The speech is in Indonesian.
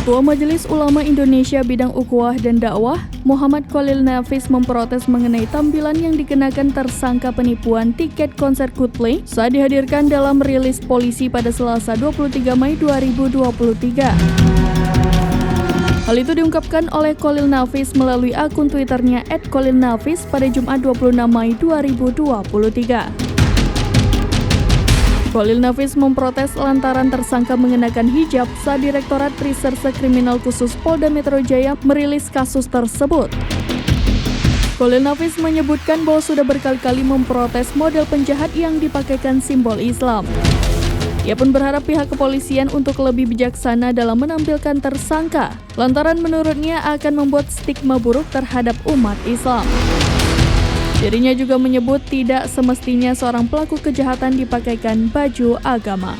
Ketua Majelis Ulama Indonesia Bidang Ukhuwah dan Dakwah, Muhammad Khalil Nafis memprotes mengenai tampilan yang dikenakan tersangka penipuan tiket konser Coldplay saat dihadirkan dalam rilis polisi pada Selasa 23 Mei 2023. Hal itu diungkapkan oleh Khalil Nafis melalui akun Twitternya @khalilnafis pada Jumat 26 Mei 2023. Khalil Nafis memprotes lantaran tersangka mengenakan hijab saat Direktorat Reserse Kriminal Khusus Polda Metro Jaya merilis kasus tersebut. Khalil Nafis menyebutkan bahwa sudah berkali-kali memprotes model penjahat yang dipakaikan simbol Islam. Ia pun berharap pihak kepolisian untuk lebih bijaksana dalam menampilkan tersangka, lantaran menurutnya akan membuat stigma buruk terhadap umat Islam. Dirinya juga menyebut tidak semestinya seorang pelaku kejahatan dipakaikan baju agama.